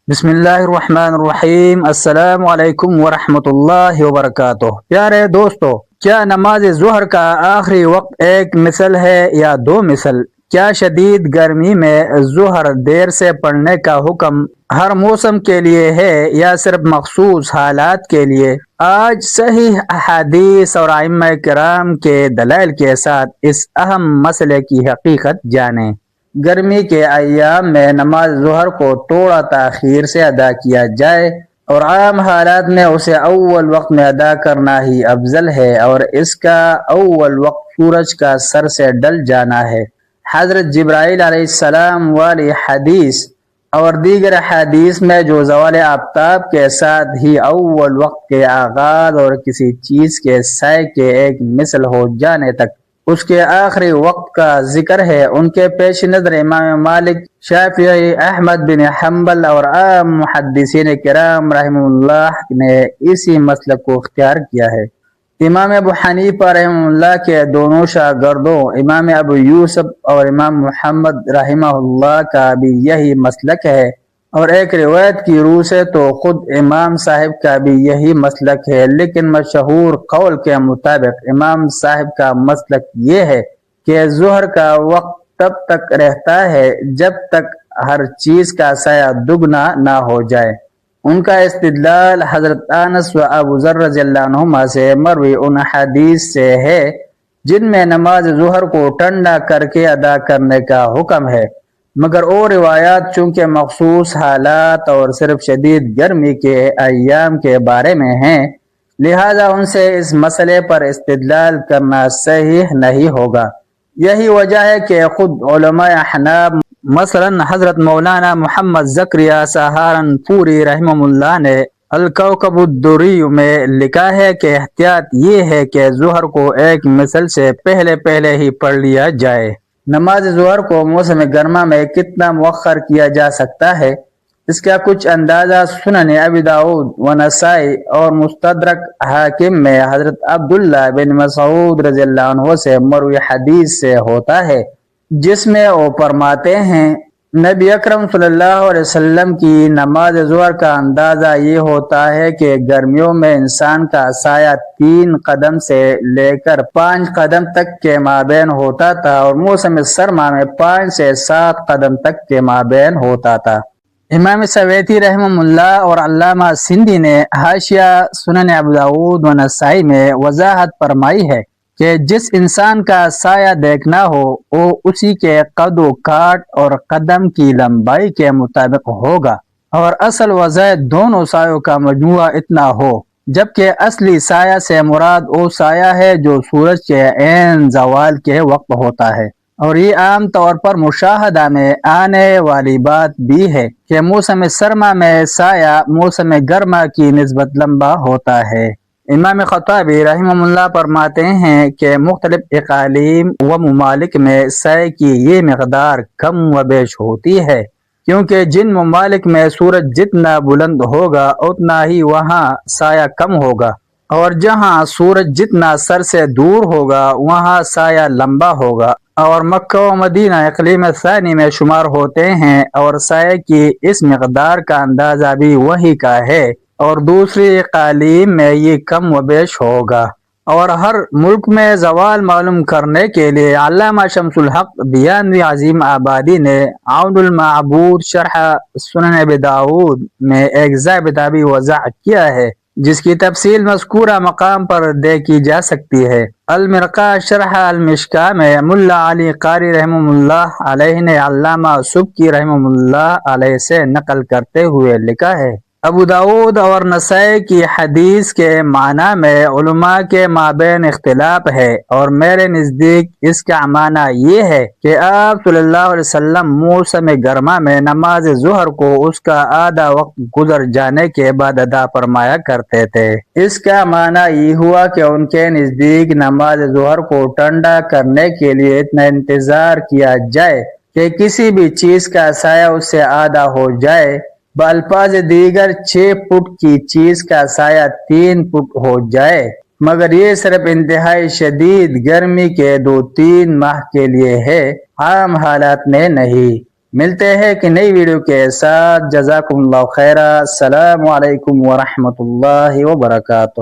بسم اللہ الرحمن الرحیم۔ السلام علیکم ورحمۃ اللہ وبرکاتہ۔ پیارے دوستو، کیا نماز ظہر کا آخری وقت ایک مثل ہے یا دو مثل؟ کیا شدید گرمی میں ظہر دیر سے پڑھنے کا حکم ہر موسم کے لیے ہے یا صرف مخصوص حالات کے لیے؟ آج صحیح احادیث اور ائمہ کرام کے دلائل کے ساتھ اس اہم مسئلے کی حقیقت جانیں۔ گرمی کے ایام میں نماز ظہر کو تھوڑا تاخیر سے ادا کیا جائے اور عام حالات میں اسے اول وقت میں ادا کرنا ہی افضل ہے، اور اس کا اول وقت سورج کا سر سے ڈل جانا ہے۔ حضرت جبرائیل علیہ السلام والی حدیث اور دیگر حدیث میں جو زوال آفتاب کے ساتھ ہی اول وقت کے آغاز اور کسی چیز کے سائے کے ایک مثل ہو جانے تک اس کے آخری وقت کا ذکر ہے، ان کے پیش نظر امام مالک، شافعی، احمد بن حنبل اور عام محدثین کرام رحمہ اللہ نے اسی مسلک کو اختیار کیا ہے۔ امام ابو حنیفہ رحمہ اللہ کے دونوں شاگردوں امام ابو یوسف اور امام محمد رحمہ اللہ کا بھی یہی مسلک ہے، اور ایک روایت کی روح سے تو خود امام صاحب کا بھی یہی مسلک ہے، لیکن مشہور قول کے مطابق امام صاحب کا مسلک یہ ہے کہ ظہر کا وقت تب تک رہتا ہے جب تک ہر چیز کا سایہ دگنا نہ ہو جائے۔ ان کا استدلال حضرت انس و ابو ذر رضی اللہ عنہما سے مروی ان حدیث سے ہے جن میں نماز ظہر کو ٹھنڈا کر کے ادا کرنے کا حکم ہے، مگر وہ روایات چونکہ مخصوص حالات اور صرف شدید گرمی کے ایام کے بارے میں ہیں، لہذا ان سے اس مسئلے پر استدلال کرنا صحیح نہیں ہوگا۔ یہی وجہ ہے کہ خود علماء احناف مثلا حضرت مولانا محمد زکریا سہارنپوری رحمہ اللہ نے الکوکب الدری میں لکھا ہے کہ احتیاط یہ ہے کہ ظہر کو ایک مثل سے پہلے ہی پڑھ لیا جائے۔ نماز ظہر کو موسم گرما میں کتنا مؤخر کیا جا سکتا ہے، اس کا کچھ اندازہ سنن ابی داؤد و نسائی اور مستدرک حاکم میں حضرت عبداللہ بن مسعود رضی اللہ عنہ سے مروی حدیث سے ہوتا ہے، جس میں وہ فرماتے ہیں نبی اکرم صلی اللہ علیہ وسلم کی نماز ظہر کا اندازہ یہ ہوتا ہے کہ گرمیوں میں انسان کا سایہ 3 قدم سے لے کر 5 قدم تک کے مابین ہوتا تھا، اور موسم سرما میں 5 سے 7 قدم تک کے مابین ہوتا تھا۔ امام سویتی رحمہ اللہ اور علامہ سندھی نے حاشیہ سنن ابو داؤد و نسائی میں وضاحت فرمائی ہے کہ جس انسان کا سایہ دیکھنا ہو وہ اسی کے قد و کاٹ اور قدم کی لمبائی کے مطابق ہوگا، اور اصل وضع دونوں سایوں کا مجموعہ اتنا ہو، جبکہ اصلی سایہ سے مراد وہ سایہ ہے جو سورج کے عین زوال کے وقت ہوتا ہے، اور یہ عام طور پر مشاہدہ میں آنے والی بات بھی ہے کہ موسم سرما میں سایہ موسم گرما کی نسبت لمبا ہوتا ہے۔ امام خطابی رحمہ اللہ فرماتے ہیں کہ مختلف اقالیم و ممالک میں سایہ کی یہ مقدار کم و بیش ہوتی ہے، کیونکہ جن ممالک میں سورج جتنا بلند ہوگا اتنا ہی وہاں سایہ کم ہوگا، اور جہاں سورج جتنا سر سے دور ہوگا وہاں سایہ لمبا ہوگا، اور مکہ و مدینہ اقلیم ثانی میں شمار ہوتے ہیں، اور سایہ کی اس مقدار کا اندازہ بھی وہی کا ہے، اور دوسری اقالیم میں یہ کم و بیش ہوگا۔ اور ہر ملک میں زوال معلوم کرنے کے لیے علامہ شمس الحق دیانوی عظیم آبادی نے عون المعبود شرح سنن ابی داؤد میں ایک ضابطہ بھی وضع کیا ہے، جس کی تفصیل مذکورہ مقام پر دیکھی جا سکتی ہے۔ المرقہ شرح المشکاہ میں ملا علی قاری رحمہ اللہ علیہ نے علامہ سبکی رحمہ اللہ علیہ سے نقل کرتے ہوئے لکھا ہے، ابو داؤد اور نسائی کی حدیث کے معنی میں علماء کے مابین اختلاف ہے، اور میرے نزدیک اس کا معنی یہ ہے کہ آپ صلی اللہ علیہ وسلم موسم گرما میں نماز ظہر کو اس کا آدھا وقت گزر جانے کے بعد ادا فرمایا کرتے تھے۔ اس کا معنی یہ ہوا کہ ان کے نزدیک نماز ظہر کو ٹھنڈا کرنے کے لیے اتنا انتظار کیا جائے کہ کسی بھی چیز کا سایہ اس سے آدھا ہو جائے، بالفاظ دیگر 6 فٹ کی چیز کا سایہ 3 فٹ ہو جائے، مگر یہ صرف انتہائی شدید گرمی کے 2-3 ماہ کے لیے ہے، عام حالات میں نہیں۔ ملتے ہیں کہ نئی ویڈیو کے ساتھ. جزاکم اللہ خیرہ. السلام علیکم ورحمۃ اللہ وبرکاتہ.